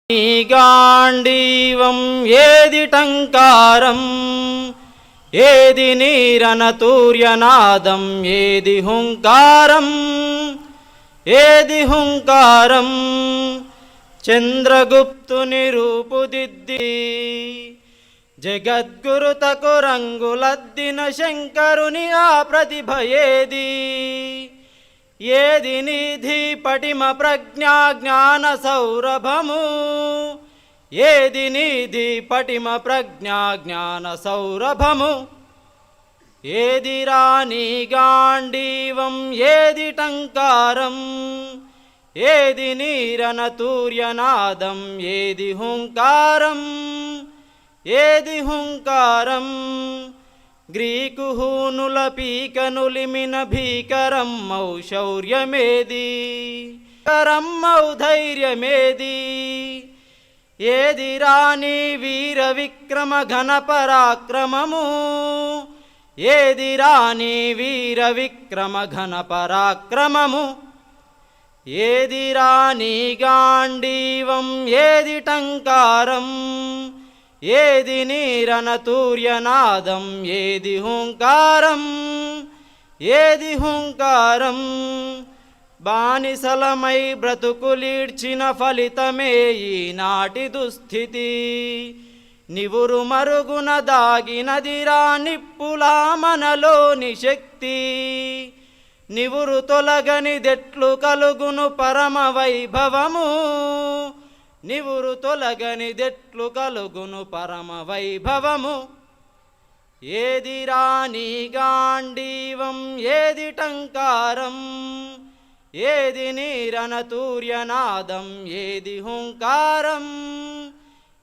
గాండీవం ఏది టంకారం ఏది నీరనతూర్యనాదం ఏది హుంకారం ఏది హుంకారం చంద్రగుప్తుని రూపుదిద్ది జగద్గురుతకు రంగులద్దిన శంకరుని ఆ ప్రతిభ ఏది ఏది నిధి పటిమ ప్రజ్ఞా జ్ఞాన సౌరభము ఏది నిధి పటిమ ప్రజ్ఞా జ్ఞాన సౌరభము ఏది రాణి గాండీవం ఏది టంకారం ఏది నీరనతూర్యనాదం ఏది హుంకారం ఏది హుంకారం గ్రీకు హూనుల పీకనులిమిన భీకరమ్మౌ శౌర్యమేది కరమ్మౌ ధైర్యమేది ఏది రాణి వీర విక్రమ ఘన పరాక్రమము ఏది రాణి వీర విక్రమ ఘన పరాక్రమము ఏది రాణి గాండీవం ఏది టంకారం ఏది నీరనతూర్యనాదం ఏది హుంకారం ఏది హుంకారం బానిసలమై బ్రతుకులీడ్చిన ఫలితమే ఈనాటి దుస్థితి నివురు మరుగున దాగినదిరా నిప్పులా మనలోని శక్తి నివురు తొలగనిదెట్లు కలుగును పరమ వైభవము నివురు తొలగనిదెట్లు కలుగును పరమ వైభవము ఏది రాణి గాండీవం ఏది టంకారం ఏది నీరనతూర్యనాదం ఏది హుంకారం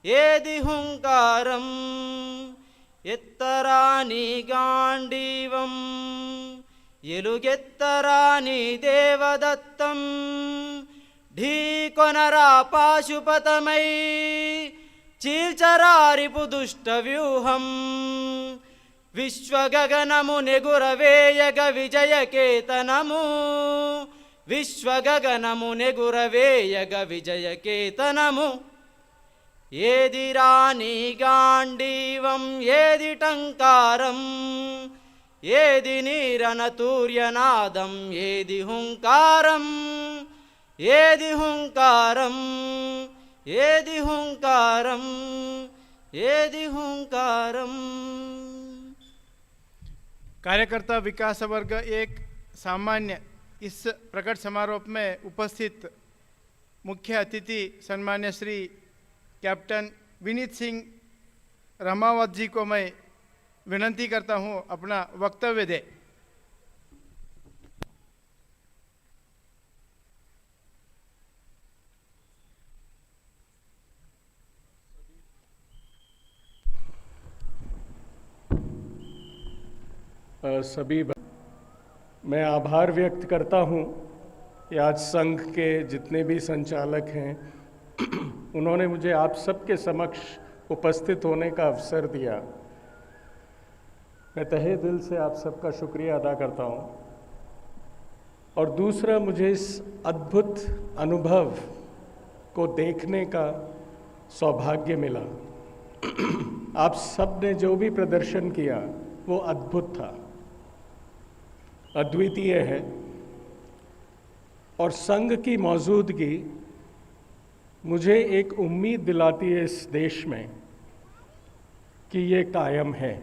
ఏది హుంకారం ఎత్తరాని గాండీవం ఎలుగెత్తరాని దేవదత్తం ఢీకొనరా పాశుపతమై చీల్చరారిపు దుష్ట వ్యూహం విశ్వగగనము నెగురవేయగ విజయకేతనము విశ్వగగనము నెగురవేయగ విజయకేతనము ఏది రాణి గాండీవం ఏది టంకారం ఏది నీరనతూర్యనాదం ఏది హుంకారం ఏది హుంకారం ఏది హుంకారం ఏది హుంకారం। कार्यकर्ता विकास वर्ग एक सामान्य इस प्रकट समारोह में उपस्थित मुख्य अतिथि सम्मान्य श्री कैप्टन विनीत सिंह रमावत जी को मैं विनंती करता हूं अपना वक्तव्य दे। सभी मैं आभार व्यक्त करता हूं कि आज संघ के जितने भी संचालक हैं उन्होंने मुझे आप सबके समक्ष उपस्थित होने का अवसर दिया। मैं तहे दिल से आप सबका शुक्रिया अदा करता हूं। और दूसरा, मुझे इस अद्भुत अनुभव को देखने का सौभाग्य मिला। आप सब ने जो भी प्रदर्शन किया वो अद्भुत था, अद्वितीय है। और संघ की मौजूदगी मुझे एक उम्मीद दिलाती है इस देश में कि ये कायम है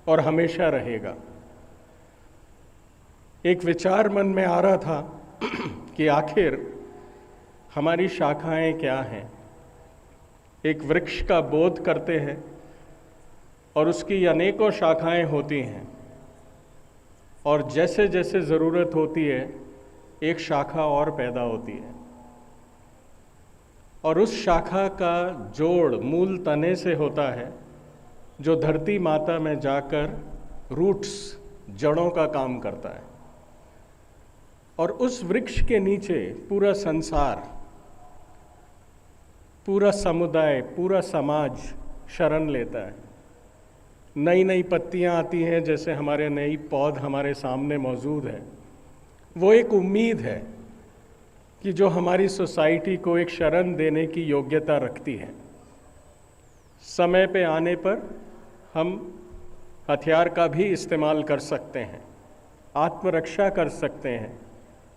और हमेशा रहेगा। एक विचार मन में आ रहा था कि आखिर हमारी शाखाएं क्या हैं। एक वृक्ष का बोध करते हैं और उसकी अनेकों शाखाएं होती हैं, और जैसे जैसे ज़रूरत होती है एक शाखा और पैदा होती है, और उस शाखा का जोड़ मूल तने से होता है जो धरती माता में जाकर रूट्स जड़ों का काम करता है। और उस वृक्ष के नीचे पूरा संसार, पूरा समुदाय, पूरा समाज शरण लेता है। नई नई पत्तियां आती हैं, जैसे हमारे नई पौध हमारे सामने मौजूद है। वो एक उम्मीद है कि जो हमारी सोसाइटी को एक शरण देने की योग्यता रखती है। समय पे आने पर हम हथियार का भी इस्तेमाल कर सकते हैं, आत्मरक्षा कर सकते हैं,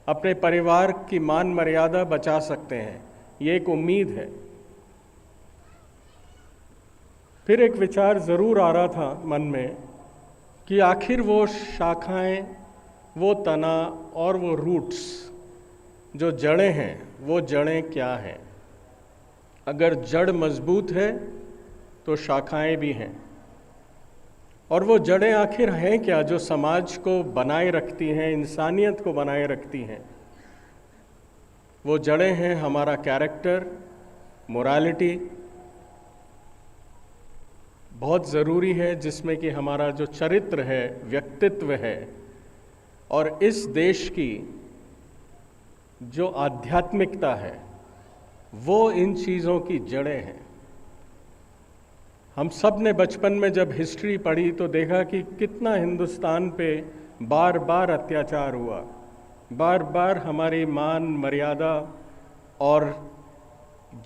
अपने परिवार की मान मर्यादा बचा सकते हैं। ये एक उम्मीद है। फिर एक विचार ज़रूर आ रहा था मन में कि आखिर वो शाखाएं, वो तना और वो रूट्स, जो जड़ें हैं, वो जड़ें क्या हैं। अगर जड़ मजबूत है तो शाखाएं भी हैं। और वो जड़ें आखिर हैं क्या जो समाज को बनाए रखती हैं, इंसानियत को बनाए रखती हैं। वो जड़ें हैं हमारा कैरेक्टर, मोरालिटी बहुत ज़रूरी है, जिसमें कि हमारा जो चरित्र है, व्यक्तित्व है, और इस देश की जो आध्यात्मिकता है वो इन चीज़ों की जड़ें हैं। हम सब ने बचपन में जब हिस्ट्री पढ़ी तो देखा कि कितना हिंदुस्तान पे बार बार अत्याचार हुआ, बार बार हमारी मान मर्यादा और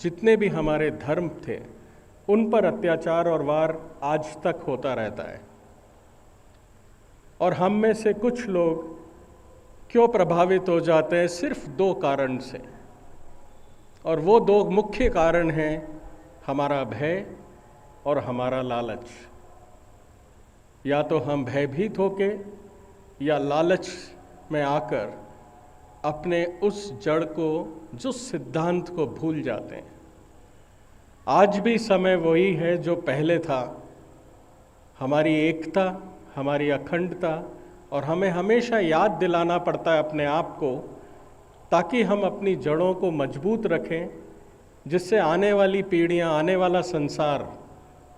जितने भी हमारे धर्म थे उन पर अत्याचार और वार आज तक होता रहता है। और हम में से कुछ लोग क्यों प्रभावित हो जाते हैं? सिर्फ दो कारण से, और वो दो मुख्य कारण हैं हमारा भय और हमारा लालच। या तो हम भयभीत होके या लालच में आकर अपने उस जड़ को, जो सिद्धांत को भूल जाते हैं। आज भी समय वही है जो पहले था। हमारी एकता, हमारी अखंडता, और हमें हमेशा याद दिलाना पड़ता है अपने आप को, ताकि हम अपनी जड़ों को मजबूत रखें, जिससे आने वाली पीढ़ियां, आने वाला संसार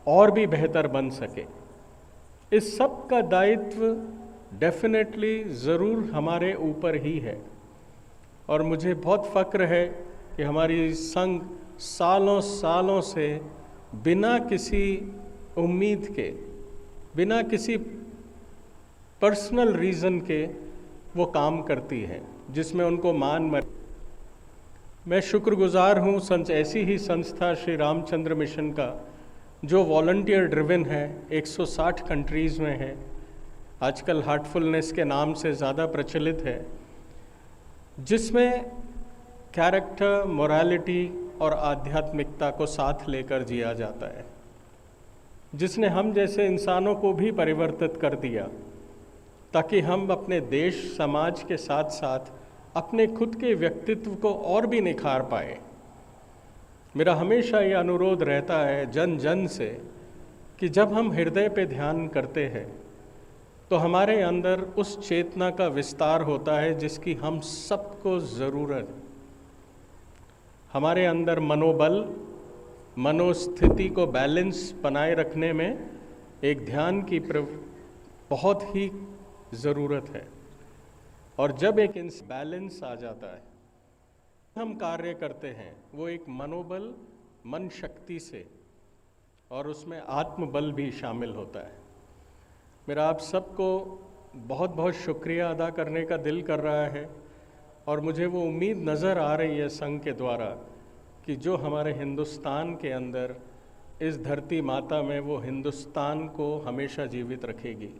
और भी बेहतर बन सके। इस सब का दायित्व डेफिनेटली ज़रूर हमारे ऊपर ही है। और मुझे बहुत फ़क्र है कि हमारी संघ सालों सालों से बिना किसी उम्मीद के, बिना किसी पर्सनल रीज़न के वो काम करती है, जिसमें उनको मैं शुक्रगुजार हूँ ऐसी ही संस्था श्री रामचंद्र मिशन का, जो वॉलंटियर ड्रिवन है, 160 कंट्रीज़ में है, आजकल हार्टफुलनेस के नाम से ज़्यादा प्रचलित है, जिसमें कैरेक्टर, मोरालिटी और आध्यात्मिकता को साथ लेकर जिया जाता है, जिसने हम जैसे इंसानों को भी परिवर्तित कर दिया, ताकि हम अपने देश, समाज के साथ साथ अपने खुद के व्यक्तित्व को और भी निखार पाए। मेरा हमेशा ये अनुरोध रहता है जन जन से कि जब हम हृदय पे ध्यान करते हैं तो हमारे अंदर उस चेतना का विस्तार होता है जिसकी हम सबको ज़रूरत है। हमारे अंदर मनोबल, मनोस्थिति को बैलेंस बनाए रखने में एक ध्यान की बहुत ही ज़रूरत है। और जब एक बैलेंस आ जाता है, हम कार्य करते हैं वो एक मनोबल, मन शक्ति से, और उसमें आत्मबल भी शामिल होता है। मेरा आप सबको बहुत बहुत शुक्रिया अदा करने का दिल कर रहा है, और मुझे वो उम्मीद नज़र आ रही है संघ के द्वारा कि जो हमारे हिंदुस्तान के अंदर, इस धरती माता में, वो हिंदुस्तान को हमेशा जीवित रखेगी।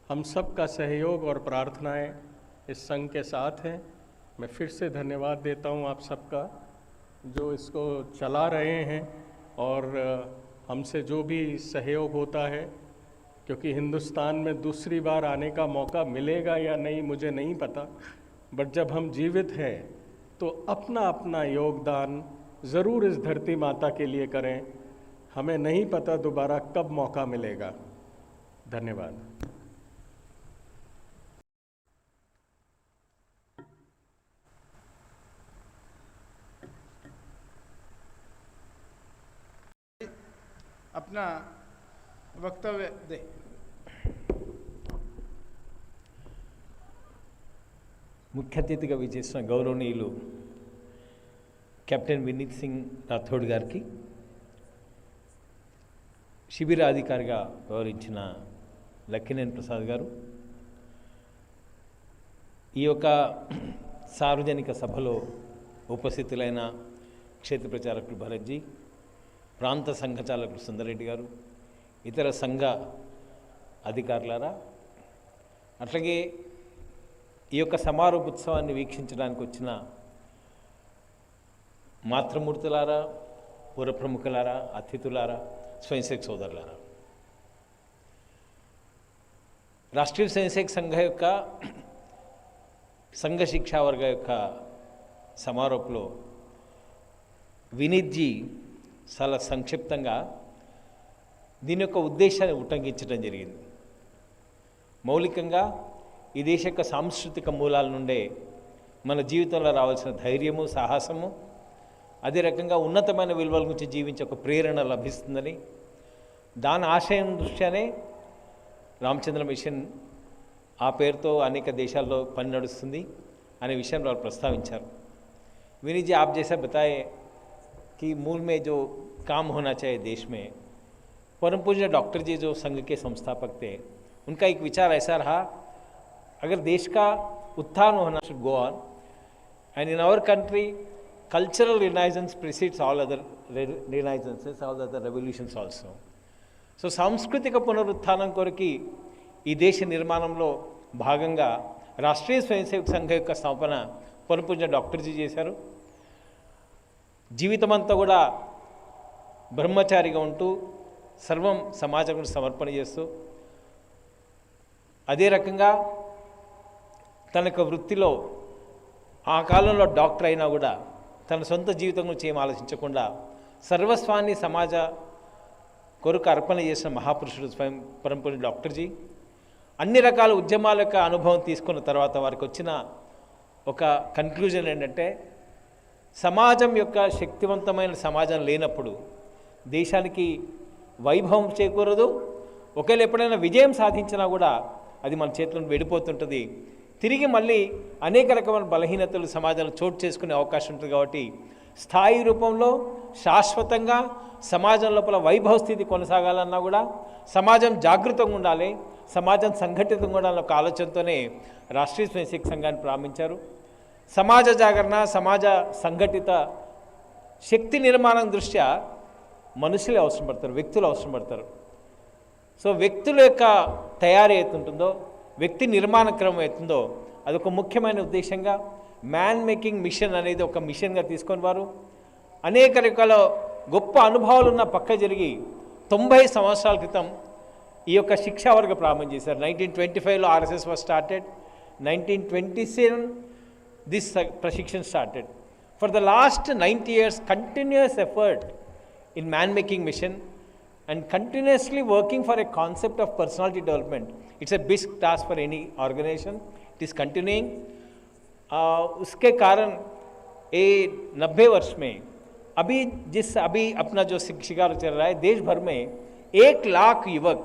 हम सब का सहयोग और प्रार्थनाएं इस संघ के साथ हैं। मैं फिर से धन्यवाद देता हूं आप सबका जो इसको चला रहे हैं, और हमसे जो भी सहयोग होता है, क्योंकि हिंदुस्तान में दूसरी बार आने का मौका मिलेगा या नहीं मुझे नहीं पता, बट जब हम जीवित हैं तो अपना अपना योगदान ज़रूर इस धरती माता के लिए करें। हमें नहीं पता दोबारा कब मौका मिलेगा। धन्यवाद। अपना वक्तव्य दे। ముఖ్య అతిథిగా విచ్చేసిన గౌరవనీయులు కెప్టెన్ వినీత్ సింగ్ రాథోడ్ గారికి, శిబిరాధికారిగా వ్యవహరించిన లక్కినేని ప్రసాద్ గారు, ఈ యొక్క సార్వజనిక సభలో ఉపస్థితులైన క్షేత్ర ప్రచారకులు భరత్జీ, ప్రాంత సంఘచాలకులు సుందరెడ్డి గారు, ఇతర సంఘ అధికారులారా, అట్లాగే ఈ యొక్క సమారోపోత్సవాన్ని వీక్షించడానికి వచ్చిన మాతృమూర్తులారా, పుర ప్రముఖులారా, అతిథులారా, స్వయంసేవక సోదరులారా, రాష్ట్రీయ స్వయంసేవక సంఘ యొక్క సంఘ శిక్షా వర్గ యొక్క సమారోపంలో వినీత్జీ చాలా సంక్షిప్తంగా దీని యొక్క ఉద్దేశాన్ని ఉటంకించడం జరిగింది. మౌలికంగా ఈ దేశ యొక్క సాంస్కృతిక మూలాల నుండే మన జీవితంలో రావాల్సిన ధైర్యము, సాహసము, అదే రకంగా ఉన్నతమైన విలువల గురించి జీవించే ఒక ప్రేరణ లభిస్తుందని, దాని ఆశయం దృష్ట్యానే రామచంద్ర మిషన్ ఆ పేరుతో అనేక దేశాల్లో పని నడుస్తుంది అనే విషయం వాళ్ళు ప్రస్తావించారు. विनीत जी, आप जैसा बताए कि मूल में जो काम होना चाहिए देश में, परम पूज्य डॉक्टर जी जो संघ के संस्थापक थे, उनका एक विचार ऐसा रहा, अगर देश का उत्थान होना should go on and in our country cultural renaissance precedes all other renaissances, all other revolutions also. So సాంస్కృతిక పునరుత్థానం కొరకు ఈ దేశ నిర్మాణంలో భాగంగా రాష్ట్రీయ స్వయంసేవక సంఘ యొక్క స్థాపన పరమపూజ్య డాక్టర్జీ చేశారు. జీవితమంతా కూడా బ్రహ్మచారిగా ఉంటూ సర్వం సమాజం సమర్పణ చేస్తూ, అదే రకంగా తన యొక్క వృత్తిలో ఆ కాలంలో డాక్టర్ అయినా కూడా తన సొంత జీవితం గురించి ఏం ఆలోచించకుండా సర్వస్వాన్ని సమాజ కొరకు అర్పణ చేసిన మహాపురుషుడు స్వయం పరమపూజ్య డాక్టర్జీ. అన్ని రకాల ఉద్యమాల యొక్క అనుభవం తీసుకున్న తర్వాత వారికి వచ్చిన ఒక కన్క్లూజన్ ఏంటంటే, సమాజం యొక్క శక్తివంతమైన సమాజం లేనప్పుడు దేశానికి వైభవం చేకూరదు. ఒకవేళ ఎప్పుడైనా విజయం సాధించినా కూడా అది మన చేతులను వెళ్ళిపోతుంటుంది. తిరిగి మళ్ళీ అనేక రకమైన బలహీనతలు సమాజంలో చోటు చేసుకునే అవకాశం ఉంటుంది. కాబట్టి స్థాయి రూపంలో శాశ్వతంగా సమాజం లోపల వైభవ స్థితి కొనసాగాలన్నా కూడా సమాజం జాగృతంగా ఉండాలి, సమాజం సంఘటితంగా ఉండాలన్న ఒక ఆలోచనతోనే రాష్ట్రీయ స్వయంసేవక సంఘాన్ని ప్రారంభించారు. సమాజ జాగరణ, సమాజ సంఘటిత శక్తి నిర్మాణం దృష్ట్యా మనుషులే అవసరం పడతారు, వ్యక్తులు అవసరం పడతారు. సో వ్యక్తుల యొక్క తయారీ అవుతుంటుందో, వ్యక్తి నిర్మాణ క్రమం అవుతుందో, అదొక ముఖ్యమైన ఉద్దేశంగా మ్యాన్ మేకింగ్ మిషన్ అనేది ఒక మిషన్గా తీసుకొని వారు అనేక రకాల గొప్ప అనుభవాలు ఉన్న పక్క జరిగి 90 సంవత్సరాల క్రితం ఈ యొక్క శిక్షా వర్గ ప్రారంభం చేశారు. 1925లో ఆర్ఎస్ఎస్ వాజ్ స్టార్టెడ్. 1927 దిస్ ప్రశిక్షణ started. For the last 90 years continuous effort in man making mission and continuously working for a concept of personality development. It's a big task for any organization. It is continuing. उसके कारण ये 90 वर्ष में अभी अपना जो शिक्षा चल रहा है, देश भर में 1 लाख युवक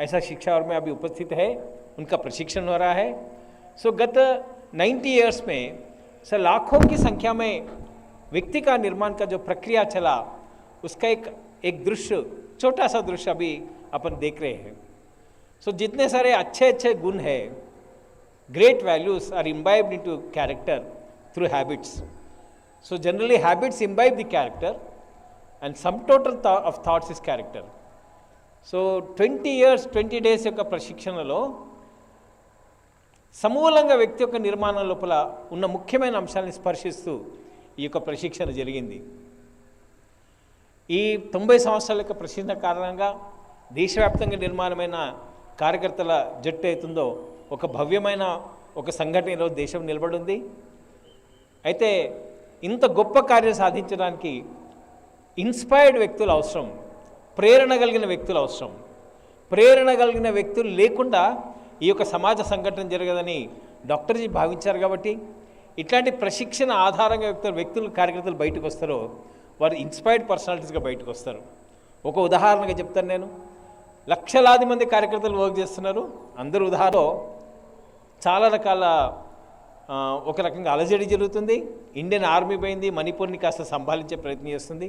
ऐसा शिक्षा में अभी उपस्थित है, उनका प्रशिक्षण हो रहा है. सो गत 90 years में सर लाखों की संख्या में व्यक्ति का निर्माण का जो प्रक्रिया चला, उसका एक दृश्य, छोटा सा दृश्य अभी अपन देख रहे हैं. सो जितने सारे अच्छे अच्छे गुण हैं, great values are imbibed into character through habits. So generally habits imbibe the character and sum total of thoughts is character. So 20 years 20 days యొక్క ప్రశిక్షణలో సమూలంగా వ్యక్తి యొక్క నిర్మాణం లోపల ఉన్న ముఖ్యమైన అంశాలను స్పర్శిస్తూ ఈ యొక్క ప్రశిక్షణ జరిగింది. ఈ 90 సంవత్సరాల యొక్క ప్రశిక్షణ కారణంగా దేశవ్యాప్తంగా నిర్మాణమైన కార్యకర్తల జట్టు అవుతుందో ఒక భవ్యమైన ఒక సంఘటనలో దేశం నిలబడింది. అయితే ఇంత గొప్ప కార్యం సాధించడానికి ఇన్స్పైర్డ్ వ్యక్తులు అవసరం, ప్రేరణ కలిగిన వ్యక్తులు అవసరం. ప్రేరణ కలిగిన వ్యక్తులు లేకుండా ఈ యొక్క సమాజ సంఘటన జరగదని డాక్టర్జీ భావించారు. కాబట్టి ఇట్లాంటి ప్రశిక్షణ ఆధారంగా వ్యక్తులు కార్యకర్తలు బయటకు వస్తారో వారు ఇన్స్పైర్డ్ పర్సనాలిటీస్గా బయటకు వస్తారు. ఒక ఉదాహరణగా చెప్తాను నేను. లక్షలాది మంది కార్యకర్తలు వర్క్ చేస్తున్నారు. అందరూ ఉదాహరణలో చాలా రకాల ఒక రకంగా అలజడి జరుగుతుంది. ఇండియన్ ఆర్మీ పోయింది, మణిపూర్ని కాస్త సంభాళించే ప్రయత్నం చేస్తుంది.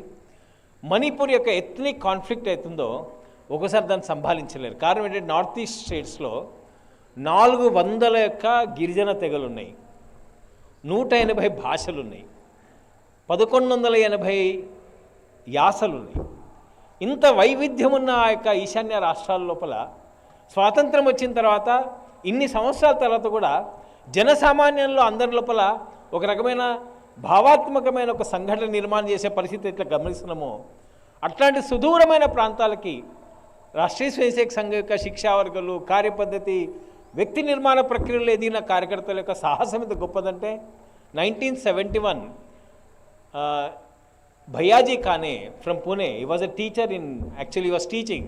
మణిపూర్ యొక్క ఎథ్నిక్ కాన్ఫ్లిక్ట్ అవుతుందో ఒకసారి దాన్ని సంభాళించలేరు. కారణం ఏంటంటే నార్త్ ఈస్ట్ స్టేట్స్లో 400 యొక్క గిరిజన తెగలు ఉన్నాయి, 180 భాషలు ఉన్నాయి. 1180 యాసలున్నాయి. ఇంత వైవిధ్యం ఉన్న ఆ యొక్క ఈశాన్య రాష్ట్రాల లోపల స్వాతంత్రం వచ్చిన తర్వాత ఇన్ని సంవత్సరాల తర్వాత కూడా జనసామాన్యంలో అందరి లోపల ఒక రకమైన భావాత్మకమైన ఒక సంఘటన నిర్మాణం చేసే పరిస్థితి ఇట్లా గమనిస్తున్నామో, అట్లాంటి సుదూరమైన ప్రాంతాలకి రాష్ట్రీయ స్వయంసేవక సంఘం యొక్క శిక్షావర్గాలు, కార్యపద్ధతి, వ్యక్తి నిర్మాణ ప్రక్రియలో ఎదిగిన కార్యకర్తల యొక్క సాహసం ఎంత గొప్పదంటే 1971 Bhayaji Kane from Pune, he was a teacher actually he was teaching.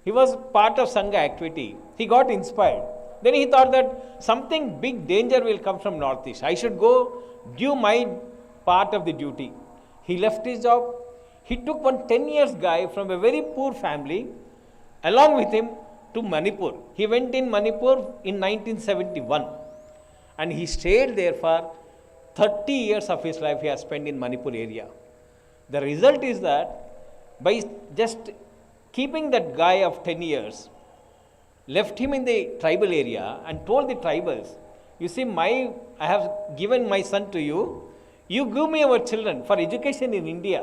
He was part of Sangha activity. He got inspired. Then he thought that something big danger will come from Northeast. I should go do my part of the duty. He left his job. He took one 10 years guy from a very poor family along with him to Manipur. He went in Manipur in 1971 and he stayed there for 30 years of his life he has spent in Manipur area. The result is that by just keeping that guy of 10 years, left him in the tribal area and told the tribals, you see, I have given my son to you, you give me our children for education in India.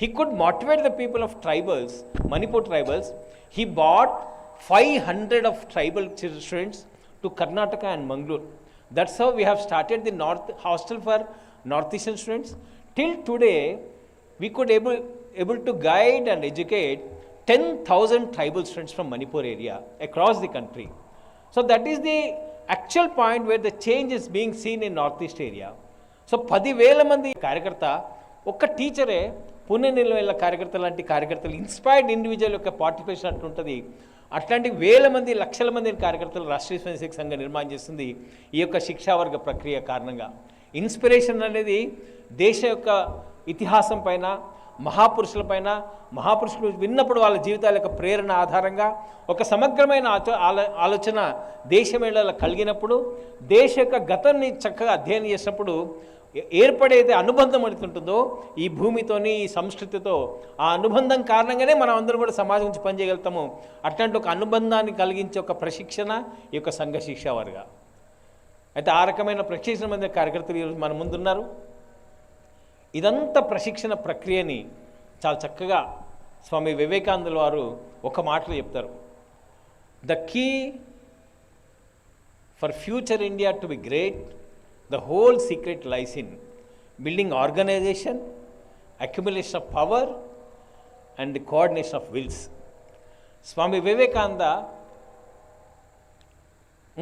He could motivate the people of tribals, Manipur tribals. He bought 500 of tribal students to Karnataka and Mangalore. That's how we have started the North hostel for Northeastern students. Till today, we could able to guide and educate 10,000 tribal students from Manipur area across the country. So that is the actual point where the change is being seen in Northeast area. So 10,000 మంది కార్యకర్త, ఒక్క టీచరే పుణె నిలవేళ్ళ కార్యకర్త లాంటి కార్యకర్తలు, inspired individual యొక్క participation అట్లుంటుంది. అట్లాంటి వేల మంది, లక్షల మంది కార్యకర్తలు రాష్ట్రీయ స్వయంసేవక సంఘం నిర్మాణం చేస్తుంది ఈ యొక్క శిక్షావర్గ ప్రక్రియ కారణంగా. ఇన్స్పిరేషన్ అనేది దేశ యొక్క ఇతిహాసం పైన, మహాపురుషులపైన, మహాపురుషులు విన్నప్పుడు వాళ్ళ జీవితాల యొక్క ప్రేరణ ఆధారంగా ఒక సమగ్రమైన ఆలోచన దేశమేళలో కలిగినప్పుడు, దేశ యొక్క గతాన్ని చక్కగా అధ్యయనం చేసినప్పుడు ఏర్పడేది అనుబంధం అవుతుంటుందో ఈ భూమితోని, ఈ సంస్కృతితో, ఆ అనుబంధం కారణంగానే మనం అందరం కూడా సమాజం నుంచి పనిచేయగలుగుతాము. అట్లాంటి ఒక అనుబంధాన్ని కలిగించే ఒక ప్రశిక్షణ ఈ యొక్క సంఘ శిక్షావర్గ. అయితే ఆ రకమైన ప్రశిక్షణ మంది కార్యకర్తలు ఈరోజు మన ముందున్నారు. ఇదంతా ప్రశిక్షణ ప్రక్రియని చాలా చక్కగా స్వామి వివేకానందుల వారు ఒక మాటలో చెప్తారు. The key for future India to be great, the whole secret lies in building organization, accumulation of power and the coordination of wills. Swami Vivekananda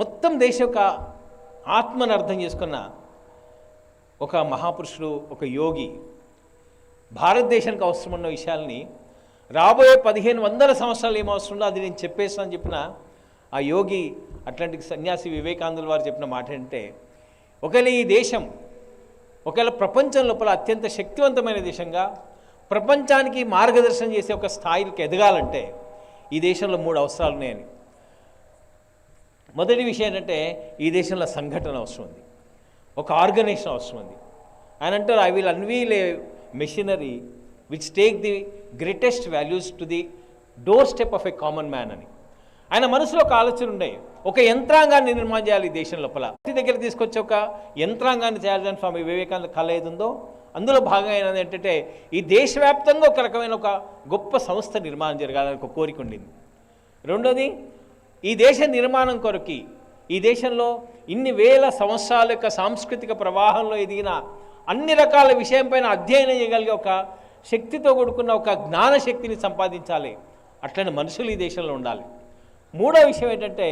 మొత్తం దేశ యొక్క ఆత్మను అర్థం చేసుకున్న ఒక మహాపురుషుడు, ఒక యోగి. భారతదేశానికి అవసరమున్న విషయాల్ని రాబోయే 1500 సంవత్సరాలు ఏం అవసరంలో అది నేను చెప్పేస్తాను చెప్పిన ఆ యోగి, అట్లాంటి సన్యాసి వివేకానందుల వారు చెప్పిన మాట ఏంటంటే, ఒకవేళ ఈ దేశం ఒకవేళ ప్రపంచం లోపల అత్యంత శక్తివంతమైన దేశంగా ప్రపంచానికి మార్గదర్శనం చేసే ఒక స్థాయికి ఎదగాలంటే ఈ దేశంలో 3 అవసరాలు ఉన్నాయని. మొదటి విషయం ఏంటంటే ఈ దేశంలో సంఘటన అవసరం ఉంది, ఒక ఆర్గనైజేషన్ అవసరం ఉంది. ఆయన అంటారు, I will unveil A machinery which take the greatest values to the door step of a common man అని. ఆయన మనసులో ఒక ఆలోచన ఉండే, ఒక యంత్రాంగాన్ని నిర్మాణం చేయాలి ఈ దేశం లోపల. దగ్గర తీసుకొచ్చి ఒక యంత్రాంగాన్ని చేయాలని స్వామి వివేకానంద కళ ఏది ఉందో అందులో భాగమైనది ఏంటంటే ఈ దేశవ్యాప్తంగా ఒక రకమైన ఒక గొప్ప సంస్థ నిర్మాణం జరగాలని ఒక కోరిక ఉండింది. రెండోది, ఈ దేశ నిర్మాణం కొరకి ఈ దేశంలో ఇన్ని వేల సంవత్సరాల యొక్క సాంస్కృతిక ప్రవాహంలో ఎదిగిన అన్ని రకాల విషయం పైన అధ్యయనం చేయగలిగే ఒక శక్తితో కూడుకున్న ఒక జ్ఞానశక్తిని సంపాదించాలి. అట్లనే మనుషులు ఈ దేశంలో ఉండాలి. మూడో విషయం ఏంటంటే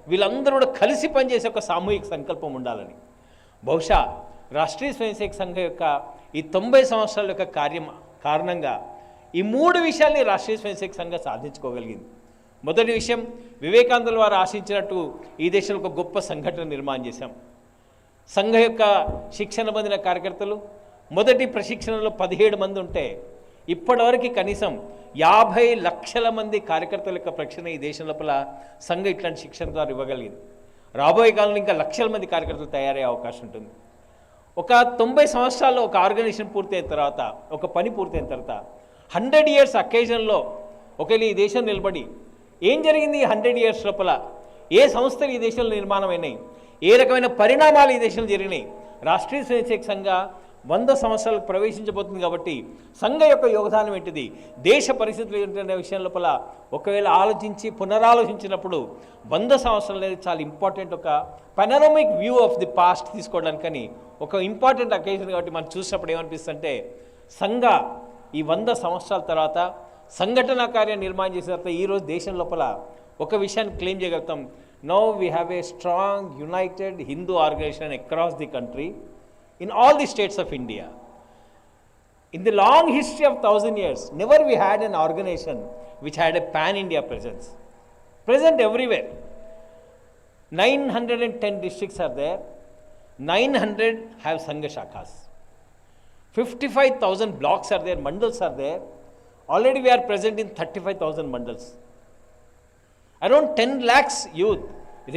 వీళ్ళందరూ కూడా కలిసి పనిచేసే ఒక సామూహిక సంకల్పం ఉండాలని. బహుశా రాష్ట్రీయ స్వయంసేవక సంఘం యొక్క ఈ 90 సంవత్సరాల యొక్క కారణంగా ఈ 3 విషయాల్ని రాష్ట్రీయ స్వయంసేవక సంఘం సాధించుకోగలిగింది. మొదటి విషయం, వివేకానందుల వారు ఆశించినట్టు ఈ దేశంలో ఒక గొప్ప సంఘటన నిర్మాణం చేశాం. సంఘం యొక్క శిక్షణ పొందిన కార్యకర్తలు మొదటి ప్రశిక్షణలో 17 మంది ఉంటే ఇప్పటివరకు కనీసం 50 లక్షల మంది కార్యకర్తల యొక్క ప్రశిక్షణ ఈ దేశం లోపల సంఘం ఇట్లాంటి శిక్షణ ద్వారా ఇవ్వగలిగింది. రాబోయే కాలంలో ఇంకా లక్షల మంది కార్యకర్తలు తయారయ్యే అవకాశం ఉంటుంది. ఒక 90 సంవత్సరాల్లో ఒక ఆర్గనైజేషన్ పూర్తయిన తర్వాత, ఒక పని పూర్తయిన తర్వాత 100 ఇయర్స్ అకేజన్లో ఒకవేళ ఈ దేశం నిలబడి ఏం జరిగింది ఈ 100 ఇయర్స్ లోపల, ఏ సంస్థలు ఈ దేశంలో నిర్మాణం అయినాయి, ఏ రకమైన పరిణామాలు ఈ దేశంలో జరిగినాయి, రాష్ట్రీయ స్వయంసేవక సంఘ 100 సంవత్సరాలకు ప్రవేశించబోతుంది కాబట్టి సంఘ యొక్క యోగదానం ఏంటిది, దేశ పరిస్థితులు ఏంటనే విషయం లోపల ఒకవేళ ఆలోచించి పునరాలోచించినప్పుడు 100 సంవత్సరాలు అనేది చాలా ఇంపార్టెంట్, ఒక panoramic view of the past తీసుకోవడానికని ఒక ఇంపార్టెంట్ అకేషన్. కాబట్టి మనం చూసినప్పుడు ఏమనిపిస్తుందంటే సంఘ ఈ 100 సంవత్సరాల తర్వాత సంఘటన కార్యం నిర్మాణం చేసిన తర్వాత ఈరోజు దేశం లోపల ఒక విషయాన్ని క్లెయిమ్ చేయగలుగుతాం. Now we have a strong united Hindu organisation across the country in all the states of India. In the long history of 1000 years, never we had an organization which had a pan-India presence. Present everywhere. 910 districts are there. 900 have Sangha Shakhas. 55,000 blocks are there, mandals are there. Already we are present in 35,000 mandals. Around 10 lakhs youth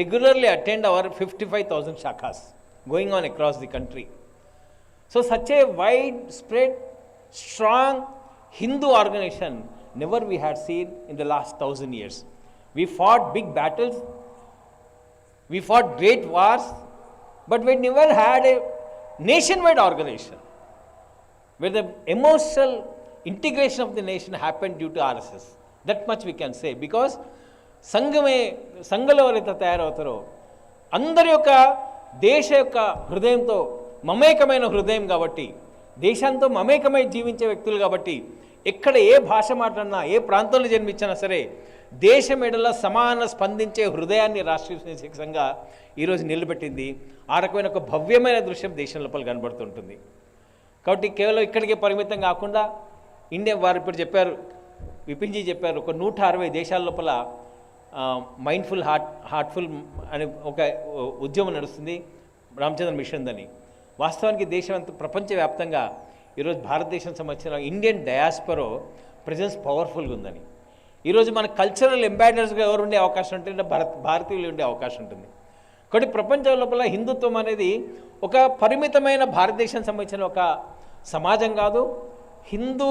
regularly attend our 55,000 Shakhas going on across the country. So such a widespread, strong Hindu organization never we had seen in the last 1000 years. We fought big battles, we fought great wars, but we never had a nationwide organization where the emotional integration of the nation happened due to RSS. That much we can say, because సంఘంలో ఎవరైతే తయారవుతారో అందరి యొక్క దేశ యొక్క హృదయంతో మమేకమైన హృదయం కాబట్టి, దేశంతో మమేకమై జీవించే వ్యక్తులు కాబట్టి, ఎక్కడ ఏ భాష మాట్లాడినా ఏ ప్రాంతంలో జన్మించినా సరే దేశం ఎడల సమాన స్పందించే హృదయాన్ని రాష్ట్రీయ స్వయం సంఘ ఈరోజు నిలబెట్టింది. ఆ రకమైన ఒక భవ్యమైన దృశ్యం దేశం లోపల కనబడుతుంటుంది. కాబట్టి కేవలం ఇక్కడికే పరిమితం కాకుండా ఇండియా వారు ఇప్పుడు చెప్పారు, విపిన్జీ చెప్పారు, ఒక 160 దేశాల లోపల మైండ్ఫుల్ హార్ట్ఫుల్ అనే ఒక ఉద్యమం నడుస్తుంది, రామచంద్ర మిషన్ అని. వాస్తవానికి దేశం అంతా ప్రపంచవ్యాప్తంగా ఈరోజు భారతదేశం సంబంధించిన ఇండియన్ డయాస్పరో ప్రెజెన్స్ పవర్ఫుల్గా ఉందని. ఈరోజు మన కల్చరల్ అంబాసిడర్స్గా ఎవరు ఉండే అవకాశం ఉంటుంది, భారతీయులు ఉండే అవకాశం ఉంటుంది. కాబట్టి ప్రపంచం లోపల హిందుత్వం అనేది ఒక పరిమితమైన భారతదేశం సంబంధించిన ఒక సమాజం కాదు, హిందూ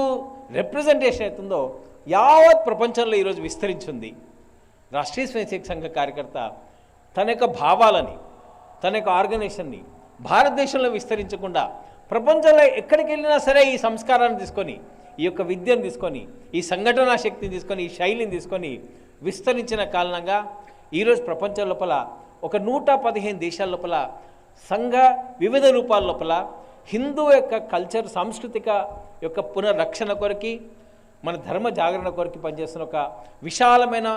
రిప్రజెంటేషన్ అవుతుందో యావత్ ప్రపంచంలో ఈరోజు విస్తరించింది. రాష్ట్రీయ స్వయం సంఘ కార్యకర్త తన యొక్క భావాలని, తన యొక్క ఆర్గనైజేషన్ని భారతదేశంలో విస్తరించకుండా ప్రపంచంలో ఎక్కడికి వెళ్ళినా సరే ఈ సంస్కారాన్ని తీసుకొని, ఈ యొక్క విద్యను తీసుకొని, ఈ సంఘటనా శక్తిని తీసుకొని, ఈ శైలిని తీసుకొని విస్తరించిన కారణంగా ఈరోజు ప్రపంచం లోపల ఒక 115 దేశాల లోపల సంఘ వివిధ రూపాల లోపల హిందూ యొక్క కల్చర్ సాంస్కృతిక యొక్క పునరక్షణ కొరకి, మన ధర్మ జాగరణ కొరకి పనిచేస్తున్న ఒక విశాలమైన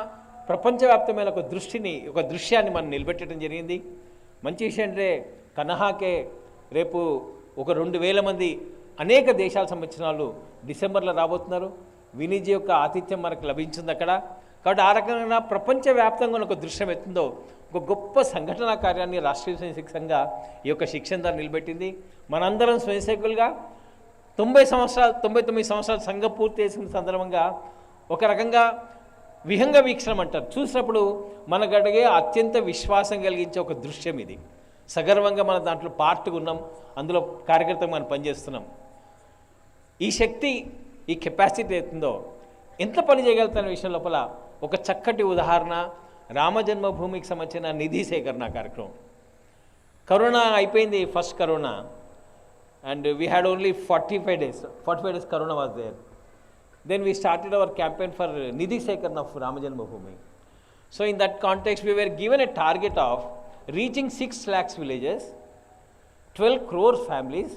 ప్రపంచవ్యాప్తమైన ఒక దృశ్యాన్ని మనం నిలబెట్టడం జరిగింది. మంచి విషయం అంటే కనహాకే రేపు ఒక 2000 మంది అనేక దేశాల సంబంధించిన వాళ్ళు డిసెంబర్లో రాబోతున్నారు. వినీజీ యొక్క ఆతిథ్యం మనకు లభించింది అక్కడ. కాబట్టి ఆ రకంగా ప్రపంచవ్యాప్తంగా ఒక దృశ్యం ఎత్తుందో ఒక గొప్ప సంఘటనా కార్యాన్ని రాష్ట్రీయ స్వయం సంఘ ఈ యొక్క శిక్షణ ద్వారా నిలబెట్టింది. మనందరం స్వయంసేవకులుగా 99 సంవత్సరాలు సంఘం పూర్తి చేసిన సందర్భంగా ఒక రకంగా విహంగ వీక్షణం అంటారు, చూసినప్పుడు మనకు అడిగే అత్యంత విశ్వాసం కలిగించే ఒక దృశ్యం ఇది. సగర్వంగా మనం దాంట్లో పార్ట్గా ఉన్నాం, అందులో కార్యకర్తగా మనం పనిచేస్తున్నాం. ఈ శక్తి, ఈ కెపాసిటీ అవుతుందో ఎంత పని చేయగలుగుతున్న విషయం లోపల ఒక చక్కటి ఉదాహరణ రామజన్మభూమికి సంబంధించిన నిధి సేకరణ కార్యక్రమం. కరోనా అయిపోయింది, first corona, and we had only 45 days corona was there. Then we started our campaign for Nidhi Sekarna of Ramajanmabhoomi. So in that context, we were given a target of reaching 6 lakhs villages, 12 crore families,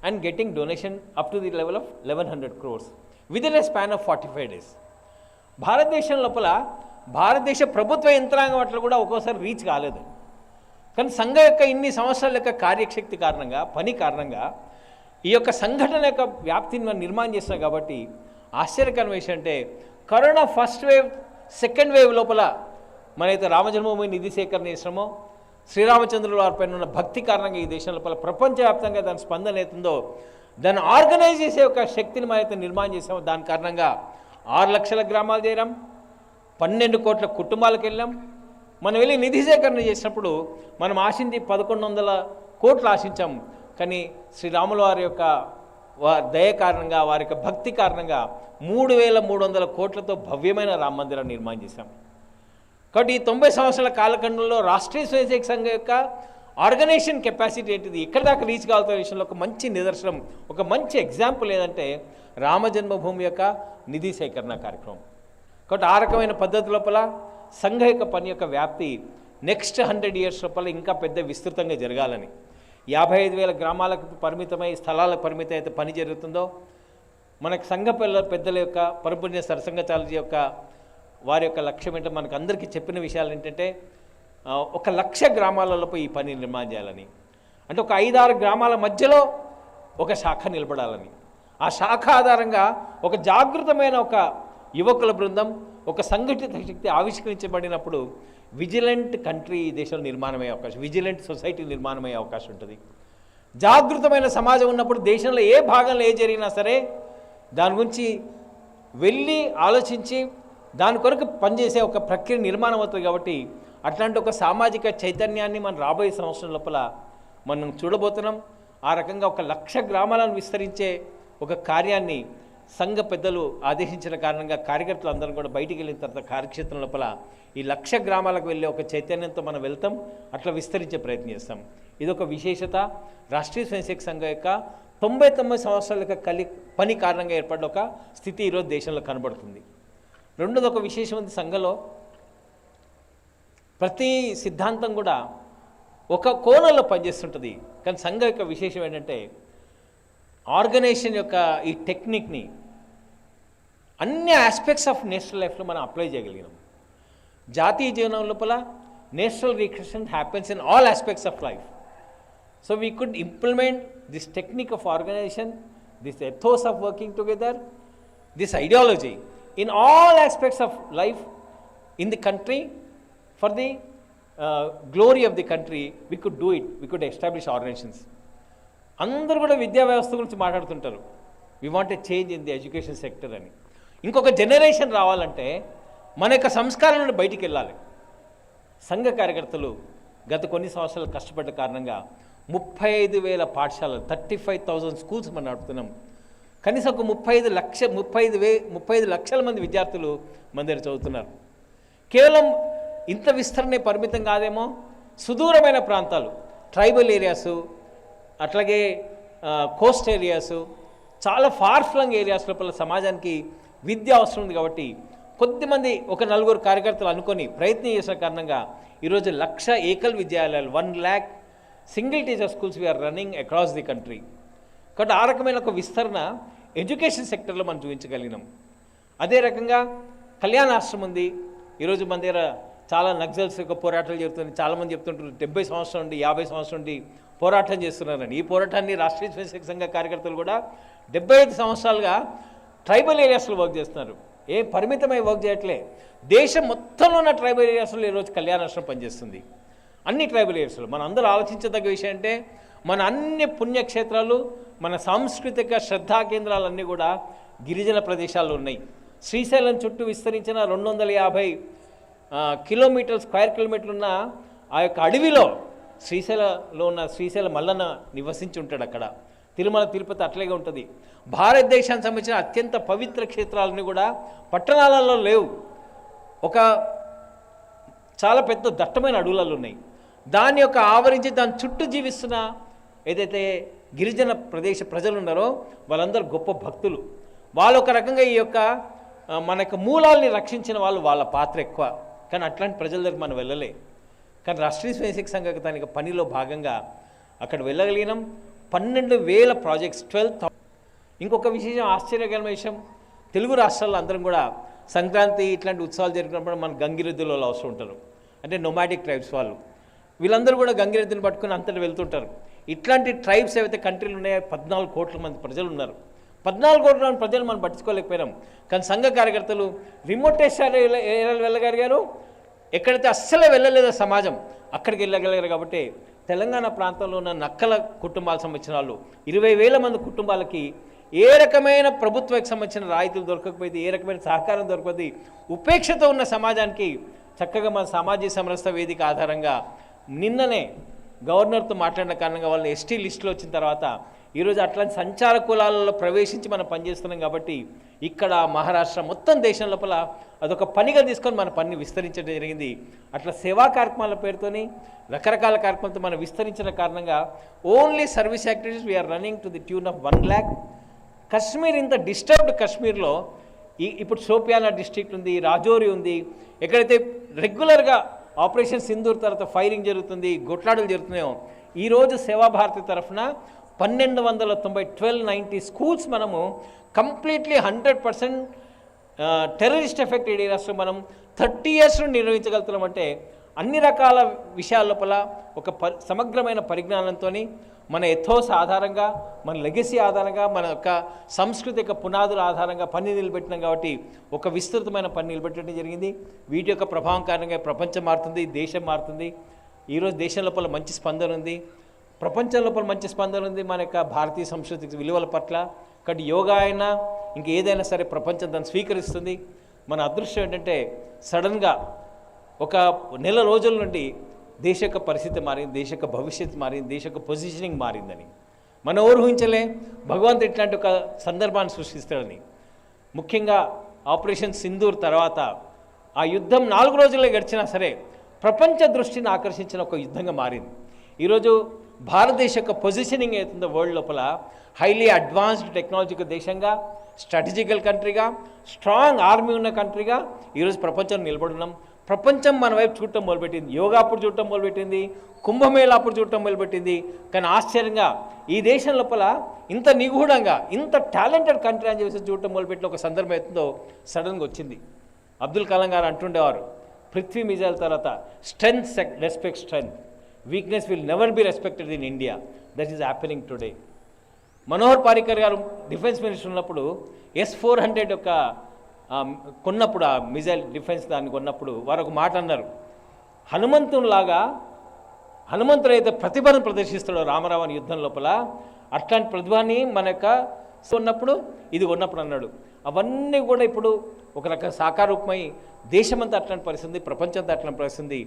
and getting donation up to the level of 1100 crores within a span of 45 days. భారతదేశం లోపల భారతదేశ ప్రభుత్వ యంత్రాంగం అట్లా కూడా ఒక్కోసారి reach కాలేదు. కానీ సంఘ యొక్క ఇన్ని సంవత్సరాల యొక్క కార్యశక్తి కారణంగా, పని కారణంగా ఈ యొక్క సంఘటన యొక్క వ్యాప్తిని మనం నిర్మాణం చేస్తాం. కాబట్టి ఆశ్చర్యకరమైన విషయం అంటే corona first wave, second wave లోపల మనైతే రామజన్మభూమి నిధి సేకరణ చేసినామో, శ్రీరామచంద్రుల వారిపైన ఉన్న భక్తి కారణంగా ఈ దేశం లోపల ప్రపంచవ్యాప్తంగా దాని స్పందన అవుతుందో, దాన్ని ఆర్గనైజ్ చేసే ఒక శక్తిని మనైతే నిర్మాణం చేసామో, దాని కారణంగా 6 లక్షల గ్రామాలు చేరాం, 12 కోట్ల కుటుంబాలకు వెళ్ళాం. మనం వెళ్ళి నిధి సేకరణ చేసినప్పుడు మనం ఆశించి 1100 కోట్లు ఆశించాం. కానీ శ్రీరాముల వారి యొక్క దయ కారణంగా, వారి యొక్క భక్తి కారణంగా 3300 కోట్లతో భవ్యమైన రామ మందిరాన్ని నిర్మాణం చేశాం. కాబట్టి ఈ 90 సంవత్సరాల కాలఖండంలో రాష్ట్రీయ స్వయం సంఘ యొక్క ఆర్గనైజేషన్ కెపాసిటీ ఏంటిది, ఎక్కడి దాకా రీచ్ కావాల్సిన విషయంలో ఒక మంచి నిదర్శనం, ఒక మంచి ఎగ్జాంపుల్ ఏదంటే రామజన్మభూమి యొక్క నిధి సేకరణ కార్యక్రమం. కాబట్టి ఆ రకమైన పద్ధతి లోపల సంఘ యొక్క పని యొక్క వ్యాప్తి నెక్స్ట్ 100 years లోపల ఇంకా పెద్ద విస్తృతంగా జరగాలని, 55,000 గ్రామాలకు పరిమితమై స్థలాలకు పరిమితం అయితే పని జరుగుతుందో, మనకు సంఘ పెద్దల యొక్క పరపుణ్య సరసంఘచాలజీ యొక్క వారి యొక్క లక్ష్యం ఏంటో మనకు అందరికీ చెప్పిన విషయాలు ఏంటంటే 1,00,000 గ్రామాలలోపై ఈ పని నిర్మాణం చేయాలని, అంటే ఒక 5-6 గ్రామాల మధ్యలో ఒక శాఖ నిలబడాలని, ఆ శాఖ ఆధారంగా ఒక జాగృతమైన ఒక యువకుల బృందం, ఒక సంఘటిత శక్తి ఆవిష్కరించబడినప్పుడు విజిలెంట్ కంట్రీ దేశంలో నిర్మాణమయ్యే అవకాశం, విజిలెంట్ సొసైటీ నిర్మాణమయ్యే అవకాశం ఉంటుంది. జాగృతమైన సమాజం ఉన్నప్పుడు దేశంలో ఏ భాగంలో ఏ జరిగినా సరే దాని గురించి వెళ్ళి ఆలోచించి దాని కొరకు పనిచేసే ఒక ప్రక్రియ నిర్మాణం అవుతుంది. కాబట్టి అట్లాంటి ఒక సామాజిక చైతన్యాన్ని మనం రాబోయే సంవత్సరం లోపల మనం చూడబోతున్నాం. ఆ రకంగా 1,00,000 గ్రామాలను విస్తరించే ఒక కార్యాన్ని సంఘ పెద్దలు ఆదేశించిన కారణంగా కార్యకర్తలు అందరం కూడా బయటికి వెళ్ళిన తర్వాత కార్యక్షేత్రం లోపల ఈ 1,00,000 గ్రామాలకు వెళ్ళే ఒక చైతన్యంతో మనం వెళ్తాం, అట్లా విస్తరించే ప్రయత్నం చేస్తాం. ఇదొక విశేషత. రాష్ట్రీయ స్వయంసేవక సంఘం యొక్క 99 సంవత్సరాల యొక్క పని కారణంగా ఏర్పడ్డ ఒక స్థితి ఈరోజు దేశంలో కనబడుతుంది. రెండోది ఒక విశేషం ఉంది, సంఘంలో ప్రతి సిద్ధాంతం కూడా ఒక కోణంలో పనిచేస్తుంటుంది. కానీ సంఘం యొక్క విశేషం ఏంటంటే ఆర్గనైజేషన్ యొక్క ఈ టెక్నిక్ని అన్ని ఆస్పెక్ట్స్ ఆఫ్ నేషనల్ లైఫ్లో మనం అప్లై చేయగలిగినాం. జాతీయ జీవనం లోపల national recreation happens in all aspects of life. So we could implement this technique of organisation, this ethos of working together, this ideology in all aspects of life in the country for the glory of the country. We could do it, we could establish organizations. అందరూ కూడా విద్యా వ్యవస్థ గురించి మాట్లాడుతుంటారు, we want a change in the education sector అని. ఇంకొక generation రావాలంటే మన యొక్క సంస్కారం నుండి బయటికి వెళ్ళాలి. సంఘ కార్యకర్తలు గత కొన్ని సంవత్సరాలు కష్టపడ్డ కారణంగా 35,000 పాఠశాలలు, 35,000 స్కూల్స్ మనం నడుపుతున్నాం. కనీసం ఒక 35 లక్షల మంది విద్యార్థులు మన దగ్గర చదువుతున్నారు. కేవలం ఇంత విస్తరణే పరిమితం కాదేమో, సుదూరమైన ప్రాంతాలు, ట్రైబల్ ఏరియాసు, అట్లాగే కోస్ట్ ఏరియాసు, చాలా ఫార్ ఫ్లంగ్ ఏరియాస్ లోపల సమాజానికి విద్య అవసరం ఉంది. కాబట్టి కొద్దిమంది ఒక 4 కార్యకర్తలు అనుకొని ప్రయత్నం చేసిన కారణంగా ఈరోజు 1,00,000 ఏకల్ విద్యాలయాలు, 1,00,000 single teacher schools we are running across the country. కాబట్టి ఆ రకమైన ఒక విస్తరణ ఎడ్యుకేషన్ సెక్టర్లో మనం చూపించగలిగినాం. అదే రకంగా కళ్యాణ ఆశ్రమం ఉంది. ఈరోజు మన దగ్గర చాలా నక్సల్స్ యొక్క పోరాటాలు జరుగుతుంది. చాలామంది చెప్తుంటారు 70 సంవత్సరం నుండి 50 సంవత్సరం నుండి పోరాటం చేస్తున్నారని. ఈ పోరాటాన్ని రాష్ట్రీయ స్వయంసేవక సంఘ కార్యకర్తలు కూడా 75 సంవత్సరాలుగా ట్రైబల్ ఏరియాస్లో వర్క్ చేస్తున్నారు. ఏ పరిమితమై వర్క్ చేయట్లే, దేశం మొత్తంలో ఉన్న ట్రైబల్ ఏరియాస్లో ఈరోజు కళ్యాణ ఆశ్రమం పనిచేస్తుంది. అన్ని ట్రైబల్ ఏరియాస్లో మనం అందరూ ఆలోచించదగ్గ విషయం అంటే మన అన్ని పుణ్యక్షేత్రాలు, మన సాంస్కృతిక శ్రద్ధా కేంద్రాలన్నీ కూడా గిరిజన ప్రదేశాల్లో ఉన్నాయి. శ్రీశైలం చుట్టూ విస్తరించిన 250 స్క్వేర్ కిలోమీటర్లు ఉన్న ఆ యొక్క అడవిలో శ్రీశైలంలో ఉన్న శ్రీశైల మల్లన్న నివసించి ఉంటాడు. అక్కడ తిరుమల తిరుపతి అట్లాగే ఉంటుంది. భారతదేశానికి సంబంధించిన అత్యంత పవిత్ర క్షేత్రాలన్నీ కూడా పట్టణాలలో లేవు, ఒక చాలా పెద్ద దట్టమైన అడవులలో ఉన్నాయి. దాని యొక్క ఆవరించి దాని చుట్టూ జీవిస్తున్న ఏదైతే గిరిజన ప్రజలు ఉన్నారో వాళ్ళందరూ గొప్ప భక్తులు. వాళ్ళు ఒక రకంగా ఈ యొక్క మన యొక్క మూలాల్ని రక్షించిన వాళ్ళు, వాళ్ళ పాత్ర ఎక్కువ. కానీ అట్లాంటి ప్రజల దగ్గర మనం వెళ్ళలే. కానీ రాష్ట్రీయ స్వయంసేవక సంఘ దాని యొక్క పనిలో భాగంగా అక్కడ వెళ్ళగలిగినాం. 12,000 ప్రాజెక్ట్స్, 12,000. ఇంకొక విశేషం, ఆశ్చర్యకరమైన విషయం, తెలుగు రాష్ట్రాల్లో అందరం కూడా సంక్రాంతి ఇట్లాంటి ఉత్సవాలు జరిగినప్పుడు మన గంగిరెద్దుల వాళ్ళు అవసరం ఉంటారు, అంటే నొమాటిక్ ట్రైబ్స్ వాళ్ళు. వీళ్ళందరూ కూడా గంగిరెద్దుని పట్టుకుని అంతటా వెళ్తుంటారు. ఇట్లాంటి ట్రైబ్స్ ఏవైతే కంట్రీలు ఉన్నాయో 14 కోట్ల మంది ప్రజలు ఉన్నారు. 14 కోట్ల మంది ప్రజలు మనం పట్టించుకోలేకపోయినాం. కానీ సంఘ కార్యకర్తలు రిమోట్ ఏరియాలు వెళ్ళగలిగారు, ఎక్కడైతే అస్సలే వెళ్ళలేదో సమాజం అక్కడికి వెళ్ళగలిగారు. కాబట్టి తెలంగాణ ప్రాంతంలో ఉన్న నక్కల కుటుంబాలకు సంబంధించిన వాళ్ళు 20,000 మంది కుటుంబాలకి ఏ రకమైన ప్రభుత్వానికి సంబంధించిన రాయితీలు దొరకకపోయింది, ఏ రకమైన సహకారం దొరకకపోయింది, ఉపేక్షతో ఉన్న సమాజానికి చక్కగా మన సామాజిక సమరసత వేదిక ఆధారంగా నిన్ననే గవర్నర్తో మాట్లాడిన కారణంగా వాళ్ళని ఎస్టీ లిస్టులో వచ్చిన తర్వాత ఈరోజు అట్లాంటి సంచార కులాలలో ప్రవేశించి మనం పనిచేస్తున్నాం కాబట్టి ఇక్కడ మహారాష్ట్ర మొత్తం దేశం లోపల అదొక పనిగా తీసుకొని మన పనిని విస్తరించడం జరిగింది. అట్లా సేవా కార్యక్రమాల పేరుతోని రకరకాల కార్యక్రమాలతో మనం విస్తరించిన కారణంగా only service activities we are running to the tune of 1 lakh. Kashmir ఇంత డిస్టర్బ్డ్ కాశ్మీర్లో ఇప్పుడు షోపియానా డిస్ట్రిక్ట్ ఉంది, రాజౌరి ఉంది, ఎక్కడైతే రెగ్యులర్గా ఆపరేషన్ సింధూర్ తర్వాత ఫైరింగ్ జరుగుతుంది, గొట్లాటలు జరుగుతున్నాయో ఈరోజు సేవాభారతి తరఫున 1290 స్కూల్స్ మనము కంప్లీట్లీ 100% టెర్రరిస్ట్ ఎఫెక్టెడ్ ఏరియాస్లో మనం 30 years నిర్వహించగలుగుతున్నామంటే అన్ని రకాల విషయాల లోపల ఒక సమగ్రమైన పరిజ్ఞానంతో మన ఎథోస్ ఆధారంగా, మన లెగసీ ఆధారంగా, మన యొక్క సాంస్కృతిక పునాదుల ఆధారంగా పని నిలబెట్టినాం కాబట్టి ఒక విస్తృతమైన పని నిలబెట్టడం జరిగింది. వీటి యొక్క ప్రభావం కారణంగా ప్రపంచం మారుతుంది, దేశం మారుతుంది. ఈరోజు దేశం లోపల మంచి స్పందన ఉంది, ప్రపంచం లోపల మంచి స్పందన ఉంది మన యొక్క భారతీయ సంస్కృతి విలువల పట్ల. కాబట్టి యోగా అయినా ఇంక ఏదైనా సరే ప్రపంచం దాన్ని స్వీకరిస్తుంది. మన అదృష్టం ఏంటంటే సడన్గా ఒక నెల రోజుల నుండి దేశ యొక్క పరిస్థితి మారింది, దేశ యొక్క భవిష్యత్తు మారింది, దేశ యొక్క పొజిషనింగ్ మారిందని మనం ఊహించలే. భగవంతుడు ఇట్లాంటి ఒక సందర్భాన్ని సృష్టిస్తాడని. ముఖ్యంగా ఆపరేషన్ సింధూర్ తర్వాత ఆ యుద్ధం 4 రోజులే గడిచినా సరే ప్రపంచ దృష్టిని ఆకర్షించిన ఒక యుద్ధంగా మారింది. ఈరోజు భారతదేశ యొక్క పొజిషనింగ్ అవుతుందో వరల్డ్ లోపల హైలీ అడ్వాన్స్డ్ టెక్నాలజికల్ దేశంగా, స్ట్రాటజికల్ కంట్రీగా, స్ట్రాంగ్ ఆర్మీ ఉన్న కంట్రీగా ఈరోజు ప్రపంచం నిలబడున్నాం. ప్రపంచం మన వైపు చూడటం మొదలుపెట్టింది. యోగా అప్పుడు చూడటం మొదలుపెట్టింది, కుంభమేళా అప్పుడు చూడటం మొదలుపెట్టింది. కానీ ఆశ్చర్యంగా ఈ దేశం లోపల ఇంత నిగూఢంగా ఇంత టాలెంటెడ్ కంట్రీ అని చెప్పేసి చూడటం మొదలుపెట్టిన ఒక సందర్భం అవుతుందో సడన్గా వచ్చింది. అబ్దుల్ కలాం గారు అంటుండేవారు, పృథ్వీ మిజైల్ తర్వాత strength respect strength, weakness will never be respected in India. That is happening today. Manohar Parrikar గారు డిఫెన్స్ మినిస్టర్ ఉన్నప్పుడు S-400 యొక్క కొన్నప్పుడు, ఆ మిజైల్ డిఫెన్స్ దాన్ని కొన్నప్పుడు వారు ఒక మాట అన్నారు, హనుమంతుడు అయితే ప్రతిభను ప్రదర్శిస్తాడో రామరావణ యుద్ధం లోపల అట్లాంటి ప్రతిభని మన యొక్క ఉన్నప్పుడు ఇది కొన్నప్పుడు అన్నాడు. అవన్నీ కూడా ఇప్పుడు ఒక రకం సాకారూపమై దేశమంతా అట్లాంటి పరిస్థితి, ప్రపంచంతో అట్లాంటి పరిస్థితి.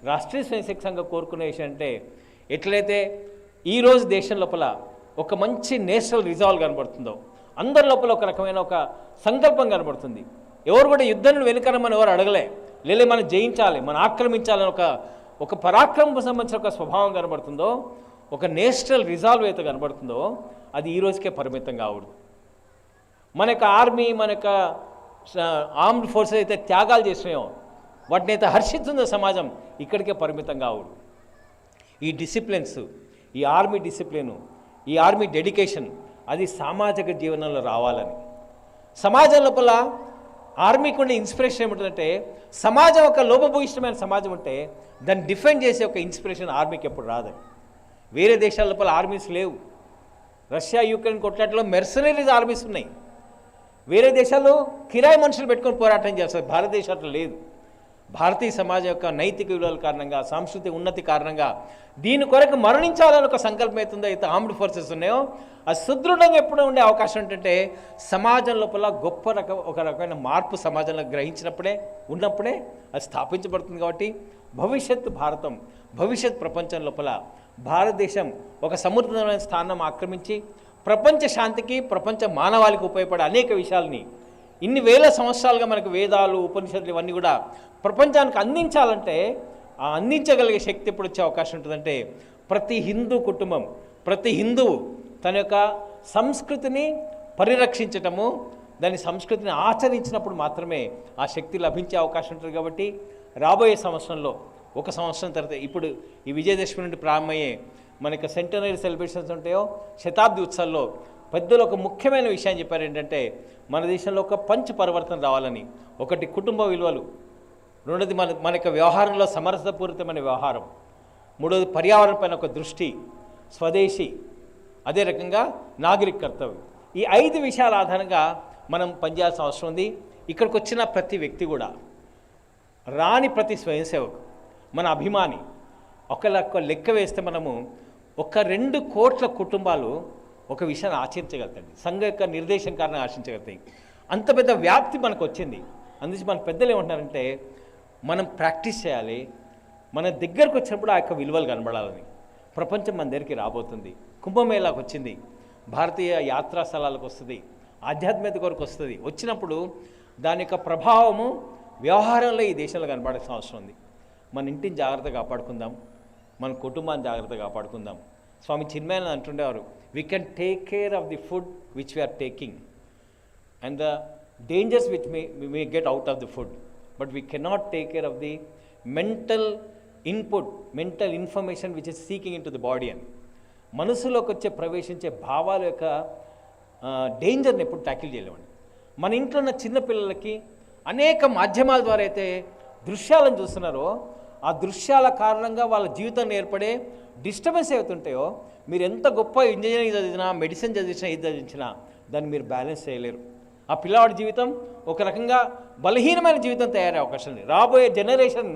రాష్ట్రీయ స్వయంసేవక సంఘం కోరుకునే విషయం అంటే ఎట్లయితే ఈరోజు దేశం లోపల ఒక మంచి నేషనల్ రిజాల్వ్ కనబడుతుందో, అందరి లోపల ఒక రకమైన ఒక సంకల్పం కనబడుతుంది. ఎవరు కూడా యుద్ధాన్ని వెనుకనమని ఎవరు అడగలే, లేదా మనం జయించాలి, మనం ఆక్రమించాలని ఒక పరాక్రమం సంబంధించిన ఒక స్వభావం కనబడుతుందో, ఒక నేషనల్ రిజాల్వ్ అయితే కనబడుతుందో అది ఈ రోజుకే పరిమితం కావడు. మన యొక్క ఆర్మీ, మన యొక్క ఆర్మ్డ్ ఫోర్సెస్ అయితే త్యాగాలు చేసినాయో వాటిని అయితే హర్షిస్తుందో సమాజం ఇక్కడికే పరిమితం కావడు. ఈ డిసిప్లిన్స్, ఈ ఆర్మీ డిసిప్లిను, ఈ ఆర్మీ డెడికేషన్ అది సామాజిక జీవనంలో రావాలని. సమాజం లోపల ఆర్మీకి ఉండే ఇన్స్పిరేషన్ ఏమిటంటే, సమాజం ఒక లోపభూయిష్టమైన సమాజం ఉంటే దాన్ని డిఫెండ్ చేసే ఒక ఇన్స్పిరేషన్ ఆర్మీకి ఎప్పుడు రాదని. వేరే దేశాల లోపల ఆర్మీస్ లేవు. రష్యా యుక్రెయిన్ కొట్లాటలో మెర్సనరీస్ ఆర్మీస్ ఉన్నాయి. వేరే దేశాల్లో కిరాయి మనుషులు పెట్టుకొని పోరాటం చేస్తారు. భారతదేశంలో లేదు. భారతీయ సమాజం యొక్క నైతిక విలువల కారణంగా, సాంస్కృతిక ఉన్నతి కారణంగా దీని కొరకు మరణించాలని ఒక సంకల్పం అవుతుందో అయితే ఆర్మ్డ్ ఫోర్సెస్ ఉన్నాయో అది సుదృఢంగా ఎప్పుడు ఉండే అవకాశం ఏంటంటే సమాజం లోపల ఒక రకమైన మార్పు సమాజంలో ఉన్నప్పుడే అది స్థాపించబడుతుంది. కాబట్టి భవిష్యత్తు భారతం, భవిష్యత్ ప్రపంచం లోపల భారతదేశం ఒక సమృద్ధమైన స్థానం ఆక్రమించి ప్రపంచ శాంతికి, ప్రపంచ మానవాళికి ఉపయోగపడే అనేక విషయాల్ని ఇన్ని వేల సంవత్సరాలుగా మనకు వేదాలు, ఉపనిషత్తులు ఇవన్నీ కూడా ప్రపంచానికి అందించాలంటే ఆ అందించగలిగే శక్తి ఎప్పుడు వచ్చే అవకాశం ఉంటుందంటే ప్రతి హిందూ కుటుంబం, ప్రతి హిందువు తన యొక్క సంస్కృతిని పరిరక్షించటము, దాని సంస్కృతిని ఆచరించినప్పుడు మాత్రమే ఆ శక్తి లభించే అవకాశం ఉంటుంది. కాబట్టి రాబోయే సంవత్సరంలో, ఒక సంవత్సరం తర్వాత, ఇప్పుడు ఈ విజయదశమి నుండి ప్రారంభమయ్యే మనకి సెంటనరీ సెలబ్రేషన్స్ ఉంటాయో, శతాబ్ది ఉత్సవాల్లో పెద్దలు ఒక ముఖ్యమైన విషయం చెప్పారు ఏంటంటే మన దేశంలో ఒక పంచ పరివర్తన రావాలని. ఒకటి కుటుంబ విలువలు, రెండోది మన యొక్క వ్యవహారంలో సమరసపూరితమైన వ్యవహారం, మూడోది పర్యావరణం పైన ఒక దృష్టి, స్వదేశీ, అదే రకంగా నాగరిక కర్తవ్యం. ఈ 5 విషయాల ఆధారంగా మనం పనిచేయాల్సిన అవసరం ఉంది. ఇక్కడికి వచ్చిన ప్రతి వ్యక్తి కూడా, రాని ప్రతి స్వయం సేవకు, మన అభిమాని ఒక లెక్క వేస్తే మనము 2 కోట్ల కుటుంబాలు ఒక విషయాన్ని ఆచరించగలుగుతాయి. సంఘం యొక్క నిర్దేశం కారణంగా ఆశించగలుగుతాయి. అంత పెద్ద వ్యాప్తి మనకు వచ్చింది. అందుకే మన పెద్దలు ఏమంటున్నారంటే మనం ప్రాక్టీస్ చేయాలి, మన దగ్గరకు వచ్చినప్పుడు ఆ యొక్క విలువలు కనబడాలని. ప్రపంచం మన దగ్గరికి రాబోతుంది. కుంభమేళాకు వచ్చింది. భారతీయ యాత్రా స్థలాలకు వస్తుంది, ఆధ్యాత్మికత కొరకు వస్తుంది. వచ్చినప్పుడు దాని యొక్క ప్రభావము వ్యవహారంలో ఈ దేశంలో కనబడాల్సిన అవసరం ఉంది. మన ఇంటిని జాగ్రత్తగా కాపాడుకుందాం, మన కుటుంబాన్ని జాగ్రత్తగా కాపాడుకుందాం. స్వామి చిన్మయానంద అంటుండేవారు, we can take care of the food which we are taking and the dangers which may get out of the food, but we cannot take care of the mental input, mental information which is seeking into the body అని. మనసులోకి వచ్చే ప్రవేశించే భావాల యొక్క డేంజర్ని ఎప్పుడు tackle చేయలేమండి. మన ఇంట్లో ఉన్న చిన్నపిల్లలకి అనేక మాధ్యమాల ద్వారా అయితే దృశ్యాలను చూస్తున్నారో, ఆ దృశ్యాల కారణంగా వాళ్ళ జీవితంలో ఏర్పడే డిస్టర్బెన్స్ ఏవైతుంటాయో, మీరు ఎంత గొప్ప ఇంజనీరింగ్ చదివినా, మెడిసిన్ చదివించినా, ఇది చదివించినా దాన్ని మీరు బ్యాలెన్స్ చేయలేరు. ఆ పిల్లవాడి జీవితం ఒక రకంగా బలహీనమైన జీవితం తయారయ్యే అవకాశం ఉంది. రాబోయే జనరేషన్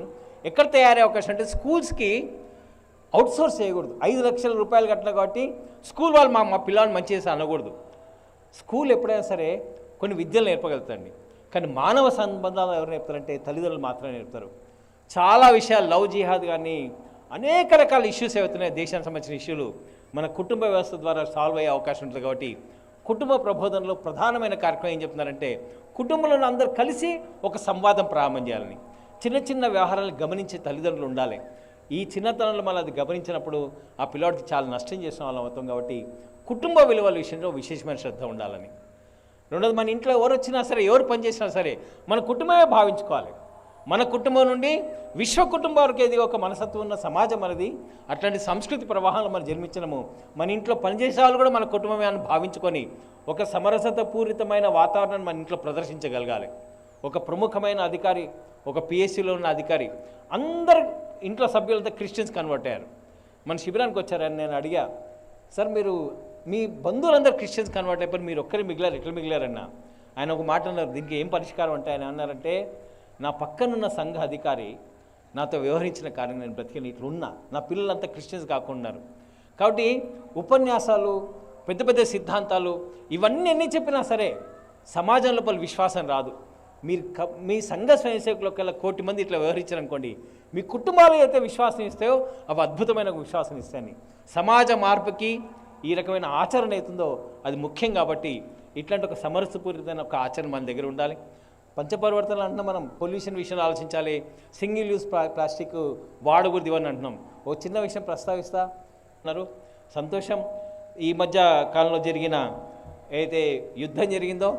ఎక్కడ తయారయ్యే అవకాశం అంటే స్కూల్స్కి అవుట్సోర్స్ చేయకూడదు. 5 లక్షల రూపాయలు కట్టిన కాబట్టి స్కూల్ వాళ్ళు మా పిల్లల్ని మంచి చేసి అనకూడదు. స్కూల్ ఎప్పుడైనా సరే కొన్ని విద్యలు నేర్పగలుగుతారండి, కానీ మానవ సంబంధాలు ఎవరు నేర్పుతారంటే తల్లిదండ్రులు మాత్రమే నేర్పుతారు. చాలా విషయాలు, లవ్ జిహాద్ కానీ అనేక రకాల ఇష్యూస్ అవుతున్నాయి, దేశానికి సంబంధించిన ఇష్యూలు మన కుటుంబ వ్యవస్థ ద్వారా సాల్వ్ అయ్యే అవకాశం ఉంటుంది. కాబట్టి కుటుంబ ప్రబోధనలో ప్రధానమైన కార్యక్రమం ఏం చెప్తున్నారంటే, కుటుంబంలో అందరూ కలిసి ఒక సంవాదం ప్రారంభం చేయాలని. చిన్న చిన్న వ్యవహారాలను గమనించే తల్లిదండ్రులు ఉండాలి. ఈ చిన్నతనంలో మనం అది గమనించినప్పుడు ఆ పిల్లవాడికి చాలా నష్టం చేసిన వాళ్ళం అవుతాం. కాబట్టి కుటుంబ విలువల విషయంలో విశేషమైన శ్రద్ధ ఉండాలని. రెండోది, మన ఇంట్లో ఎవరు వచ్చినా సరే, ఎవరు పనిచేసినా సరే మన కుటుంబమే భావించుకోవాలి. మన కుటుంబం నుండి విశ్వ కుటుంబం వరకు ఏది ఒక మనసత్వం ఉన్న సమాజం అనేది. అట్లాంటి సంస్కృతి ప్రవాహంలో మనం జన్మించడము, మన ఇంట్లో పనిచేసే వాళ్ళు కూడా మన కుటుంబమే అని భావించుకొని ఒక సమరసత పూరితమైన వాతావరణాన్ని మన ఇంట్లో ప్రదర్శించగలగాలి. ఒక ప్రముఖమైన అధికారి, ఒక పిఎస్సిలో ఉన్న అధికారి, అందరు ఇంట్లో సభ్యులంతా క్రిస్టియన్స్ కన్వర్ట్ అయ్యారు. మన శిబిరానికి వచ్చారని నేను అడిగా, సార్ మీరు మీ బంధువులందరూ క్రిస్టియన్స్ కన్వర్ట్ అయిపోయి మీరు ఒక్కరి మిగిలారు, ఎట్లా మిగిలారన్నా? ఆయన ఒక మాట అన్నారు, దీనికి ఏం పరిష్కారం అంటే ఆయన అన్నారంటే, నా పక్కనున్న సంఘ అధికారి నాతో వ్యవహరించిన కారణం నేను బ్రతికిన ఇట్లున్నా, నా పిల్లలంతా క్రిస్టియన్స్ కాకుండారు. కాబట్టి ఉపన్యాసాలు, పెద్ద పెద్ద సిద్ధాంతాలు ఇవన్నీ ఎన్ని చెప్పినా సరే సమాజం లోపల విశ్వాసం రాదు. మీరు మీ సంఘ స్వయంసేవకులకల్లా 1 కోటి మంది ఇట్లా వ్యవహరించారనుకోండి, మీ కుటుంబాలు అయితే విశ్వాసం ఇస్తాయో అవి అద్భుతమైన విశ్వాసం ఇస్తాయని. సమాజ మార్పుకి ఈ రకమైన ఆచరణ అవుతుందో అది ముఖ్యం. కాబట్టి ఇట్లాంటి ఒక సమరసపూరితమైన ఒక ఆచరణ మన దగ్గర ఉండాలి. పంచపరివర్తనలు అంటున్నాం, మనం పొల్యూషన్ విషయంలో ఆలోచించాలి. సింగిల్ యూజ్ ప్లాస్టిక్ వాడకూడదు ఇవన్నీ అంటున్నాం. ఓ చిన్న విషయం ప్రస్తావిస్తా అన్నారు, సంతోషం. ఈ మధ్య కాలంలో జరిగిన ఏదైతే యుద్ధం జరిగిందో,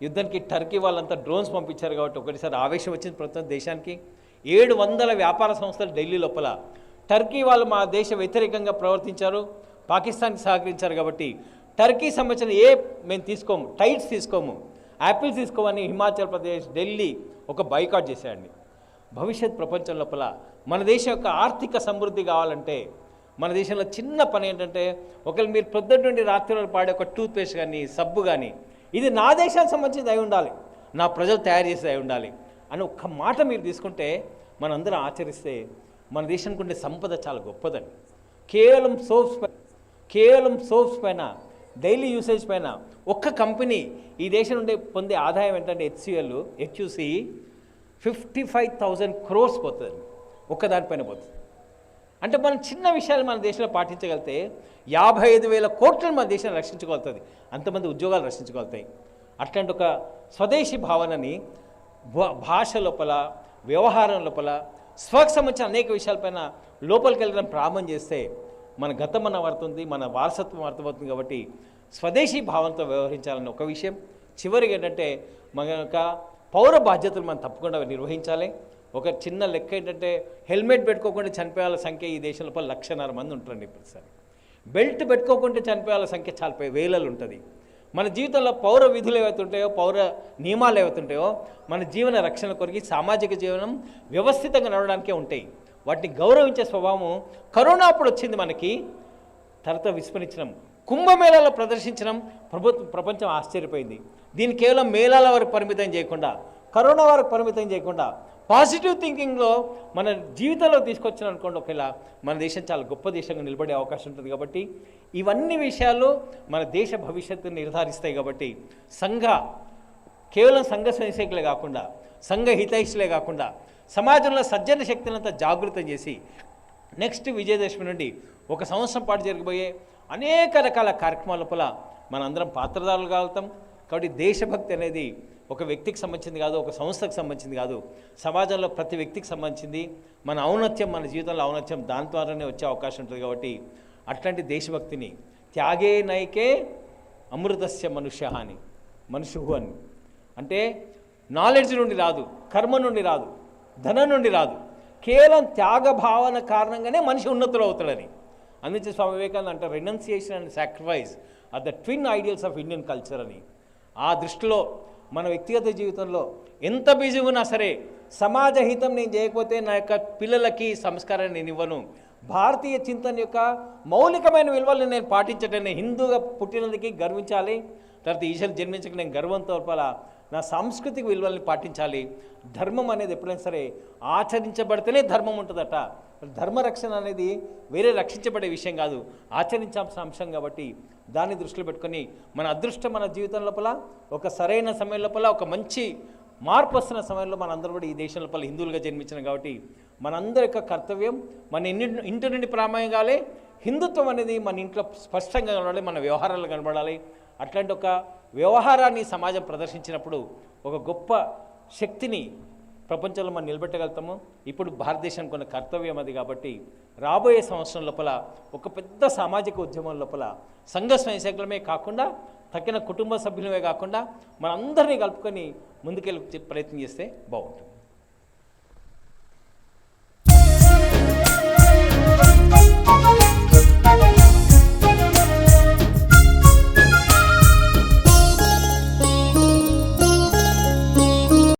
యుద్ధానికి టర్కీ వాళ్ళంతా డ్రోన్స్ పంపించారు. కాబట్టి ఒకటిసారి ఆవేశం వచ్చింది ప్రస్తుతం దేశానికి. 700 వ్యాపార సంస్థలు ఢిల్లీ లోపల టర్కీ వాళ్ళు మా దేశ వ్యతిరేకంగా ప్రవర్తించారు, పాకిస్తాన్కి సహకరించారు. కాబట్టి టర్కీ సంబంధించిన మేము తీసుకోము, టైట్స్ తీసుకోము, యాపిల్స్ తీసుకోమని హిమాచల్ ప్రదేశ్, ఢిల్లీ ఒక బైకాట్ చేశాయండి. భవిష్యత్ ప్రపంచం లోపల మన దేశం యొక్క ఆర్థిక సమృద్ధి కావాలంటే మన దేశంలో చిన్న పని ఏంటంటే, ఒకవేళ మీరు పొద్దున్న నుండి రాత్రి వరకు పాడే ఒక టూత్పేస్ట్ కానీ, సబ్బు కానీ, ఇది నా దేశానికి సంబంధించింది అయి ఉండాలి, నా ప్రజలు తయారు చేసేది అయి ఉండాలి అని ఒక్క మాట మీరు తీసుకుంటే, మనందరం ఆచరిస్తే మన దేశానికి ఉండే సంపద చాలా గొప్పదండి. కేవలం సోప్స్ పైన, డైలీ యూసేజ్ పైన ఒక్క కంపెనీ ఈ దేశం నుండి పొందే ఆదాయం ఏంటంటే HUC 55,000 crores పోతుందండి, ఒక్కదానిపైన పోతుంది. అంటే మనం చిన్న విషయాలు మన దేశంలో పాటించగలిగితే 55,000 కోట్లను మన దేశాన్ని రక్షించగలుగుతుంది, అంతమంది ఉద్యోగాలు రక్షించగలుగుతాయి. అట్లాంటి ఒక స్వదేశీ భావనని భాష లోపల, వ్యవహారం లోపల, స్వకు సంబంధించిన అనేక విషయాలపైన లోపలికి వెళ్ళడం ప్రారంభం చేస్తే మన గతం మన అర్థమవుతుంది, మన వారసత్వం అర్థమవుతుంది. కాబట్టి స్వదేశీ భావంతో వ్యవహరించాలని ఒక విషయం. చివరికి ఏంటంటే, మన యొక్క పౌర బాధ్యతలు మనం తప్పకుండా నిర్వహించాలి. ఒక చిన్న లెక్క ఏంటంటే, హెల్మెట్ పెట్టుకోకుండా చనిపోయే వాళ్ళ సంఖ్య ఈ దేశంలో 1,50,000 మంది ఉంటారండి ప్రతిసారి. బెల్ట్ పెట్టుకోకుండా చనిపోయే వాళ్ళ సంఖ్య చాలా వేలలు ఉంటుంది. మన జీవితంలో పౌర విధులు ఏవైతే ఉంటాయో, పౌర నియమాలు ఏవైతే ఉంటాయో, మన జీవన రక్షణ కొరకు సామాజిక జీవనం వ్యవస్థితంగా నడవడానికే ఉంటాయి. వాటిని గౌరవించే స్వభావం కరోనా అప్పుడు వచ్చింది మనకి, తర్వాత విస్మరించడం. కుంభమేళాలో ప్రదర్శించడం ప్రపంచం ఆశ్చర్యపోయింది. దీన్ని కేవలం మేళాల వరకు పరిమితం చేయకుండా, కరోనా వరకు పరిమితం చేయకుండా పాజిటివ్ థింకింగ్లో మన జీవితంలో తీసుకొచ్చిన అనుకోండి, ఒకవేళ మన దేశం చాలా గొప్ప దేశంగా నిలబడే అవకాశం ఉంటుంది. కాబట్టి ఇవన్నీ విషయాలు మన దేశ భవిష్యత్తుని నిర్ధారిస్తాయి. కాబట్టి కేవలం సంఘ స్వయంసేవకులే కాకుండా, సంఘ హితైషులే కాకుండా, సమాజంలో సజ్జన శక్తులంతా జాగృతం చేసి నెక్స్ట్ విజయదశమి నుండి 1 సంవత్సరం పాటు జరగబోయే అనేక రకాల కార్యక్రమాల లోపల మనందరం పాత్రదారులు కావుతాం. కాబట్టి దేశభక్తి అనేది ఒక వ్యక్తికి సంబంధించింది కాదు, ఒక సంస్థకు సంబంధించింది కాదు, సమాజంలో ప్రతి వ్యక్తికి సంబంధించింది. మన ఔన్నత్యం, మన జీవితంలో ఔన్నత్యం దాని ద్వారానే వచ్చే అవకాశం ఉంటుంది. కాబట్టి అట్లాంటి దేశభక్తిని త్యాగే నైకే అమృతస్య మనుష్య అని, మనుషుహు అని అంటే నాలెడ్జ్ నుండి రాదు, కర్మ నుండి రాదు, ధనం నుండి రాదు, కేవలం త్యాగ భావన కారణంగానే మనిషి ఉన్నతులు అవుతాడని. అందుకే స్వామి వివేకానంద అంటారు, renunciation and sacrifice are the twin ideals of Indian culture అని. ఆ దృష్టిలో మన వ్యక్తిగత జీవితంలో ఎంత బిజీగా ఉన్నా సరే సమాజ హితం నేను చేయకపోతే నా యొక్క పిల్లలకి సంస్కారాన్ని నేను ఇవ్వను, భారతీయ చింతన యొక్క మౌలికమైన విలువలను నేను పాటించటం, హిందూగా పుట్టినందుకు గర్వించాలి, తర్వాత ఈశ్వరు జన్మించక నేను గర్వంతో లోపల నా సాంస్కృతిక విలువల్ని పాటించాలి. ధర్మం అనేది ఎప్పుడైనా సరే ఆచరించబడితేనే ధర్మం ఉంటుందట. ధర్మ రక్షణ అనేది వేరే రక్షించబడే విషయం కాదు, ఆచరించాల్సిన అంశం. కాబట్టి దాన్ని దృష్టిలో పెట్టుకొని మన అదృష్టం మన జీవితం లోపల ఒక సరైన సమయం లోపల ఒక మంచి మార్పు వస్తున్న సమయంలో మనందరూ కూడా ఈ దేశం లోపల హిందువులుగా జన్మించినాం. కాబట్టి మనందరి యొక్క కర్తవ్యం మన ఇంటి నుండి ప్రామాణ్యం కావాలి. హిందుత్వం అనేది మన ఇంట్లో స్పష్టంగా కనబడాలి, మన వ్యవహారాలు కనబడాలి. అట్లాంటి ఒక వ్యవహారాన్ని సమాజం ప్రదర్శించినప్పుడు ఒక గొప్ప శక్తిని ప్రపంచంలో మనం నిలబెట్టగలుగుతాము. ఇప్పుడు భారతదేశానికి ఉన్న కర్తవ్యం అది. కాబట్టి రాబోయే సంవత్సరం లోపల ఒక పెద్ద సామాజిక ఉద్యమం లోపల సంఘ స్వయంసేవకులమే కాకుండా తక్కిన కుటుంబ సభ్యులమే కాకుండా మనందరినీ కలుపుకొని ముందుకెళ్ళి ప్రయత్నం చేస్తే బాగుంటుంది.